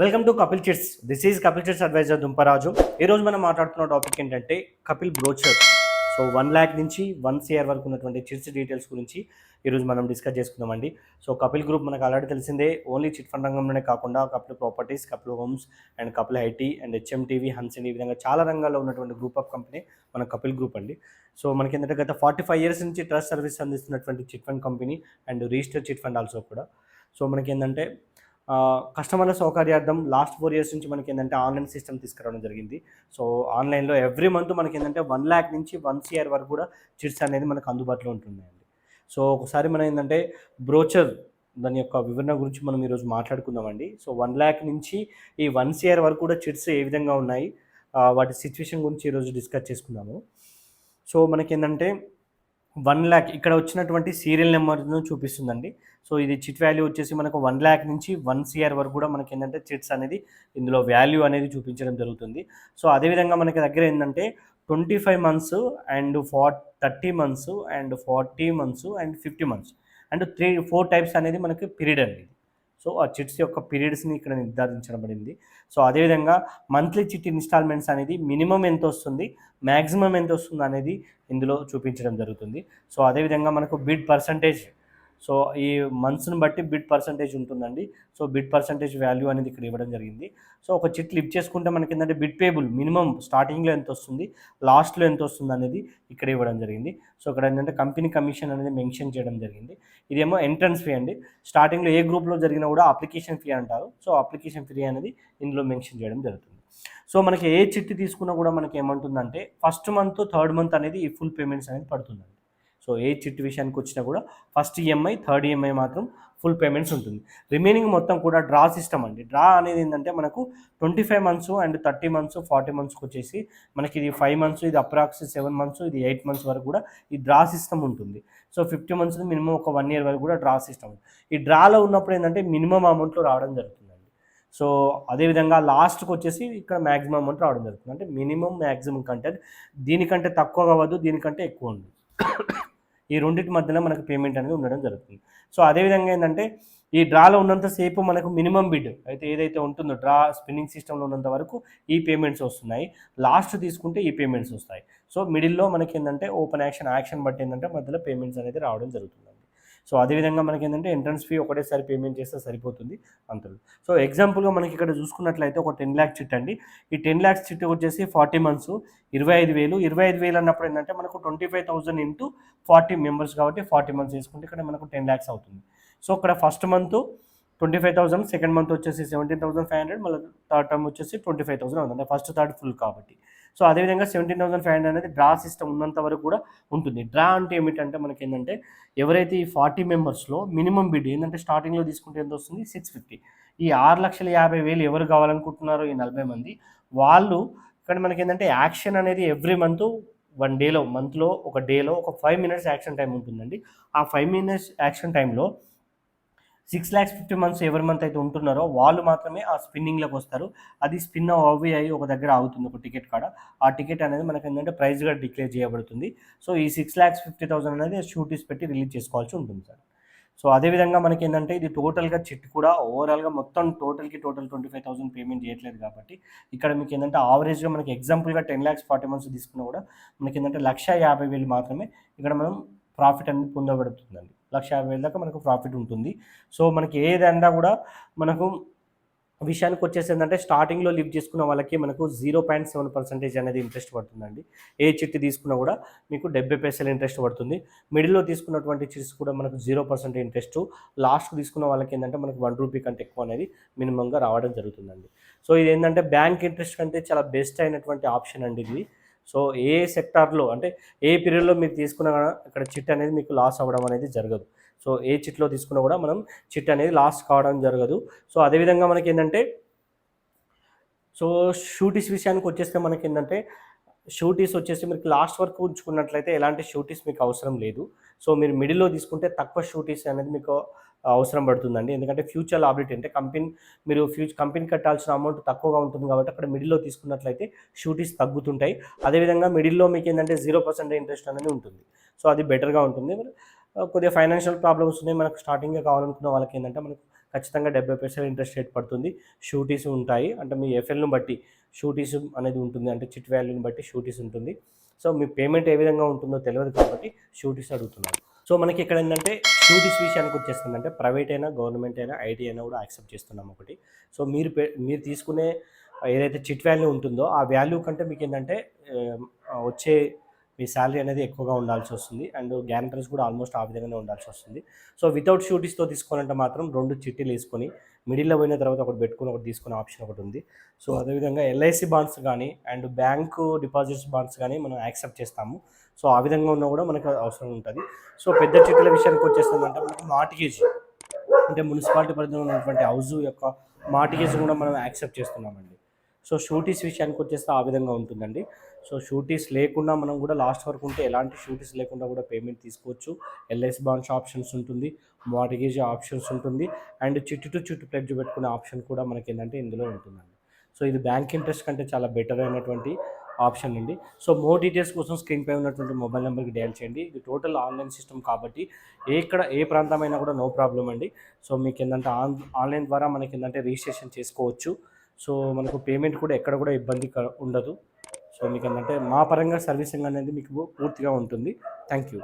Welcome to Kapil chits. This is Kapil chits advisor Dumparaju. ఈరోజు మనం మాట్లాడుతున్న టాపిక్ ఏంటంటే కపిల్ బ్రోచర్. సో 1 lakh నుంచి 1 CR వరకు ఉన్నటువంటి చిట్స్ డీటెయిల్స్ గురించి ఈరోజు మనం డిస్కస్ చేసుకుందామండి. సో కపిల్ గ్రూప్ మనకు ఆల్రెడీ తెలిసిందే, ఓన్లీ చిట్ ఫండ్ రంగంలోనే కాకుండా Kapil properties, Kapil homes and Kapil IT and HMTV, హన్సిన్, ఈ విధంగా చాలా రంగాల్లో ఉన్నటువంటి గ్రూప్ ఆఫ్ కంపెనీ మన కపిల్ గ్రూప్ అండి. సో మనకి ఏంటంటే గత 45 years నుంచి ట్రస్ట్ సర్వీస్ అందిస్తున్నటువంటి chit fund company and registered chit fund also కూడా. సో మనకి ఏంటంటే కస్టమర్ల సౌకర్యార్థం లాస్ట్ 4 years నుంచి మనకి ఏంటంటే ఆన్లైన్ సిస్టమ్ తీసుకురావడం జరిగింది. సో ఆన్లైన్లో ఎవ్రీ మంత్ మనకి ఏంటంటే 1 lakh నుంచి 1 CR వరకు కూడా చిట్స్ అనేది మనకు అందుబాటులో ఉంటున్నాయండి. సో ఒకసారి మనం ఏంటంటే బ్రోచర్ దాని యొక్క వివరణ గురించి మనం ఈరోజు మాట్లాడుకుందామండి. సో 1 lakh నుంచి ఈ 1 CR వరకు కూడా చిట్స్ ఏ విధంగా ఉన్నాయి, వాటి సిచ్యువేషన్ గురించి ఈరోజు డిస్కస్ చేసుకుందాము. సో మనకి ఏంటంటే 1 lakh ఇక్కడ వచ్చినటువంటి సీరియల్ నెంబర్ను చూపిస్తుందండి. సో ఇది చిట్ వాల్యూ వచ్చేసి మనకు 1 lakh నుంచి 1 CR వరకు కూడా మనకి ఏంటంటే చిట్స్ అనేది ఇందులో వాల్యూ అనేది చూపించడం జరుగుతుంది. సో అదేవిధంగా మనకి దగ్గర ఏంటంటే 25 months and 30 months and 40 months and 50 months and 4 types అనేది మనకి పీరియడ్ అండి. సో ఆ చిట్స్ యొక్క పీరియడ్స్ని ఇక్కడ నిర్ధారించబడింది. సో అదేవిధంగా మంత్లీ చిట్ ఇన్స్టాల్మెంట్స్ అనేది మినిమం ఎంత వస్తుంది, మ్యాక్సిమం ఎంత వస్తుంది అనేది ఇందులో చూపించడం జరుగుతుంది. సో అదేవిధంగా మనకు బిడ్ పర్సంటేజ్, సో ఈ మంత్స్ని బట్టి బిడ్ పర్సంటేజ్ ఉంటుందండి. సో బిడ్ పర్సంటేజ్ వాల్యూ అనేది ఇక్కడ ఇవ్వడం జరిగింది. సో ఒక చిట్ లిఫ్ట్ చేసుకుంటే మనకి ఏంటంటే బిడ్ పేబుల్ మినిమం స్టార్టింగ్లో ఎంత వస్తుంది, లాస్ట్లో ఎంత వస్తుంది అనేది ఇక్కడ ఇవ్వడం జరిగింది. సో ఇక్కడ ఏంటంటే కంపెనీ కమిషన్ అనేది మెన్షన్ చేయడం జరిగింది. ఇదేమో ఎంట్రన్స్ ఫీ అండి. స్టార్టింగ్లో ఏ గ్రూప్లో జరిగినా కూడా అప్లికేషన్ ఫీ అంటారు. సో అప్లికేషన్ ఫీ అనేది ఇందులో మెన్షన్ చేయడం జరుగుతుంది. సో మనకి ఏ చిట్టి తీసుకున్నా కూడా మనకి ఏమంటుందంటే ఫస్ట్ మంత్, థర్డ్ మంత్ అనేది ఈ ఫుల్ పేమెంట్స్ అనేది పడుతుందండి. సో ఏ చిట్ విషయానికి వచ్చినా కూడా ఫస్ట్ ఈఎంఐ, థర్డ్ ఈఎంఐ మాత్రం ఫుల్ పేమెంట్స్ ఉంటుంది. రిమైనింగ్ మొత్తం కూడా డ్రా సిస్టమ్ అండి. డ్రా అనేది ఏంటంటే మనకు 25 months అండ్ 30 months, 40 monthsకి వచ్చేసి మనకి ఇది 5 months, ఇది అప్రాక్స్ 7 months, ఇది 8 months వరకు కూడా ఈ డ్రా సిస్టమ్ ఉంటుంది. సో 50 months మినిమం ఒక 1 year వరకు కూడా డ్రా సిస్టమ్. ఈ డ్రాలో ఉన్నప్పుడు ఏంటంటే మినిమం అమౌంట్లో రావడం జరుగుతుందండి. సో అదేవిధంగా లాస్ట్కి వచ్చేసి ఇక్కడ మ్యాక్సిమం అమౌంట్ రావడం జరుగుతుంది. అంటే మినిమం మ్యాక్సిమం కంటే దీనికంటే తక్కువ కావద్దు, దీనికంటే ఎక్కువ ఉంది. ఈ రెండింటి మధ్యలో మనకు పేమెంట్ అనేది ఉండడం జరుగుతుంది. సో అదేవిధంగా ఏంటంటే ఈ డ్రాలో ఉన్నంతసేపు మనకు మినిమం బిడ్ అయితే ఏదైతే ఉంటుందో డ్రా స్పిన్నింగ్ సిస్టంలో ఉన్నంత వరకు ఈ పేమెంట్స్ వస్తున్నాయి. లాస్ట్ తీసుకుంటే ఈ పేమెంట్స్ వస్తాయి. సో మిడిల్లో మనకి ఏంటంటే ఓపెన్ యాక్షన్ బట్టి ఏంటంటే మధ్యలో పేమెంట్స్ అనేది రావడం జరుగుతుందండి. సో అదేవిధంగా మనకి ఏంటంటే ఎంట్రన్స్ ఫీ ఒకటేసారి పేమెంట్ చేస్తే సరిపోతుంది అంతలో. సో ఎగ్జాంపుల్గా మనకి ఇక్కడ చూసుకున్నట్లయితే ఒక 10 lakh చిట్ అండి. ఈ 10 lakhs చిట్ వచ్చేసి 40 months 25,000 అన్నప్పుడు ఏంటంటే మనకు 25,000 ఇంటూ 40 members కాబట్టి 40 months వేసుకుంటే ఇక్కడ మనకు 10 lakhs అవుతుంది. సో ఇక్కడ ఫస్ట్ మంత్ 25,000, సెకండ్ మంత్ వచ్చేసి 17,500, మళ్ళీ థర్డ్ టర్మ్ వచ్చేసి 25,000 అవుతుంది. ఫస్ట్ థర్డ్ ఫుల్ కాబట్టి. సో అదేవిధంగా 17,500 అనేది డ్రా సిస్టమ్ ఉన్నంత వరకు కూడా ఉంటుంది. డ్రా అంటే ఏమిటంటే మనకి ఏంటంటే ఎవరైతే ఈ 40 members మినిమం బిడ్ ఏంటంటే స్టార్టింగ్లో తీసుకుంటే ఎంత వస్తుంది, 650. ఈ 6,50,000 ఎవరు కావాలనుకుంటున్నారో ఈ 40 మంది వాళ్ళు ఇక్కడ మనకి ఏంటంటే యాక్షన్ అనేది ఎవ్రీ మంత్ 1 డేలో, మంత్లో ఒక డేలో ఒక 5 minutes యాక్షన్ టైం ఉంటుందండి. ఆ 5 minutes యాక్షన్ టైంలో 6,50,000 months ఎవరి మంత్ అయితే ఉంటున్నారో వాళ్ళు మాత్రమే ఆ స్పిన్నింగ్లోకి వస్తారు. అది స్పిన్ అవి అయ్యి ఒక దగ్గర ఆగుతుంది ఒక టికెట్ కాడ. ఆ టికెట్ అనేది మనకి ఏంటంటే ప్రైజ్గా డిక్లేర్ చేయబడుతుంది. సో ఈ 6,50,000 అనేది షూటీస్ పెట్టి రిలీజ్ చేసుకోవాల్సి ఉంటుంది సార్. సో అదేవిధంగా మనకి ఏంటంటే ఇది టోటల్గా చిట్ కూడా ఓవరాల్గా మొత్తం టోటల్ 25,000 పేమెంట్ చేయట్లేదు కాబట్టి ఇక్కడ మీకు ఏంటంటే ఆవరేజ్గా మనకి ఎగ్జాంపుల్గా 10 lakhs 40 months తీసుకున్నా కూడా మనకి ఏంటంటే 1,50,000 మాత్రమే ఇక్కడ మనం ప్రాఫిట్ అనేది పొందబడుతుందండి. 1,50,000 దాకా మనకు ప్రాఫిట్ ఉంటుంది. సో మనకి ఏదైనా కూడా మనకు విషయానికి వచ్చేసి ఏంటంటే స్టార్టింగ్లో లిఫ్ట్ చేసుకున్న వాళ్ళకి మనకు 0.7% అనేది ఇంట్రెస్ట్ పడుతుందండి. ఏ చిట్టి తీసుకున్నా కూడా మీకు 70 పైసలు ఇంట్రెస్ట్ పడుతుంది. మిడిల్లో తీసుకున్నటువంటి చిట్స్ కూడా మనకు 0% ఇంట్రెస్ట్. లాస్ట్ తీసుకున్న వాళ్ళకి ఏంటంటే మనకు 1 రూపీ కంటే ఎక్కువ అనేది మినిమంగా రావడం జరుగుతుందండి. సో ఇది ఏంటంటే బ్యాంక్ ఇంట్రెస్ట్ కంటే చాలా బెస్ట్ అయినటువంటి ఆప్షన్ అండి ఇది. సో ఏ సెక్టార్లో అంటే ఏ పీరియడ్లో మీరు తీసుకున్నా ఇక్కడ చిట్ అనేది మీకు లాస్ అవ్వడం అనేది జరగదు. సో ఏ చిట్లో తీసుకున్నా కూడా మనం చిట్ అనేది లాస్ కావడం జరగదు. సో అదేవిధంగా మనకి ఏంటంటే సో షూటీస్ విషయానికి వచ్చేస్తే మనకి ఏంటంటే షూటీస్ వచ్చేసి మీకు లాస్ట్ వరకు ఉంచుకున్నట్లయితే ఎలాంటి షూటీస్ మీకు అవసరం లేదు. సో మీరు మిడిల్లో తీసుకుంటే తక్కువ షూటీస్ అనేది మీకు అవసరం పడుతుందండి. ఎందుకంటే ఫ్యూచర్ లాబిలిటీ అంటే మీరు కంపెనీ కట్టాల్సిన అమౌంట్ తక్కువగా ఉంటుంది కాబట్టి అక్కడ మిడిల్లో తీసుకున్నట్లయితే షూటీస్ తగ్గుతుంటాయి. అదేవిధంగా మిడిల్లో మీకు ఏంటంటే 0% ఇంట్రెస్ట్ అనేది ఉంటుంది. సో అది బెటర్గా ఉంటుంది. కొద్దిగా ఫైనాన్షియల్ ప్రాబ్లమ్స్ ఉన్నాయి మనకు స్టార్టింగ్గా కావాలనుకున్న వాళ్ళకి ఏంటంటే మనకు ఖచ్చితంగా 70% ఇంట్రెస్ట్ రేట్ పడుతుంది. షూరిటీస్ ఉంటాయి. అంటే మీ ఎఫ్ఎల్‌ని బట్టి షూరిటీస్ అనేది ఉంటుంది. అంటే చిట్ వాల్యూని బట్టి షూరిటీస్ ఉంటుంది. సో మీ పేమెంట్ ఏ విధంగా ఉంటుందో తెలవదు కాబట్టి షూరిటీస్ అడుగుతున్నాను. సో మనకి ఇక్కడ ఏంటంటే షూరిటీస్ విషయానికి వచ్చేస్తుందంటే ప్రైవేట్ అయినా, గవర్నమెంట్ అయినా, ఐటీ అయినా కూడా యాక్సెప్ట్ చేస్తున్నాం ఒకటి. సో మీరు తీసుకునే ఏదైతే చిట్ వాల్యూ ఉంటుందో ఆ వాల్యూ కంటే మీకేంటంటే వచ్చే మీ సాలరీ అనేది ఎక్కువగా ఉండాల్సొస్తుంది. అండ్ గ్యారంటర్స్ కూడా ఆల్మోస్ట్ ఆ విధంగానే ఉండాల్సొస్తుంది. సో వితౌట్ షూరిటీస్‌తో తీసుకోవాలంటే మాత్రం 2 చిట్టీలేసుకొని మిడిల్‌లో పోయిన తర్వాత ఒకటి పెట్టుకొని ఒకటి తీసుకునే ఆప్షన్ ఒకటుంది. సో అదేవిధంగా ఎల్ఐసీ బాండ్స్ గానీ అండ్ బ్యాంకు డిపాజిట్స్ బాండ్స్ గానీ మనం యాక్సెప్ట్ చేస్తాము. సో ఆ విధంగా ఉన్నా కూడా మనకు అవసరం ఉంటది. సో పెద్ద చిట్టీల విషయానికి వచ్చేస్తుందంటే మనకు మార్ట్‌గేజ్ అంటే మున్సిపాలిటీ పరిధిలో ఉన్నటువంటి హౌస్ యొక్క మార్ట్‌గేజ్ కూడా మనం యాక్సెప్ట్ చేస్తున్నామండి. సో షూరిటీస్ విషయానికి వచ్చేస్తే ఆ విధంగా ఉంటుందండి. సో షూరిటీస్ లేకుండా మనం కూడా లాస్ట్ వరకు ఉంటే ఎలాంటి షూరిటీస్ లేకుండా కూడా పేమెంట్ తీసుకోవచ్చు. ఎల్ఐసి బాండ్స్ ఆప్షన్స్ ఉంటుంది. మార్ట్‌గేజ్ ఆప్షన్స్ ఉంటుంది. అండ్ చిట్టు టు చిట్టు ప్లెడ్జ్ పెట్టుకునే ఆప్షన్ కూడా మనకేంటంటే ఇందులో ఉంటుందండి. సో ఇది బ్యాంక్ ఇంట్రెస్ట్ కంటే చాలా బెటర్ అయినటువంటి ఆప్షన్ అండి. సో మోర్ డీటెయిల్స్ కోసం స్క్రీన్ పై ఉన్నటువంటి మొబైల్ నెంబర్‌కి డయల్ చేయండి. ఇది టోటల్ ఆన్‌లైన్ సిస్టమ్ కాబట్టి ఏ ప్రాంతమైనా కూడా నో ప్రాబ్లమ్ అండి. సో మీకేందంటే ఆన్‌లైన్ ద్వారా మనకేందంటే రిజిస్ట్రేషన్ చేసుకోవచ్చు. సో మనకు పేమెంట్ కూడా ఎక్కడ కూడా ఇబ్బంది ఉండదు. సో మీకేందంటే మా పరంగా సర్వీసింగ్ అనేది మీకు పూర్తిగా ఉంటుంది. Thank you.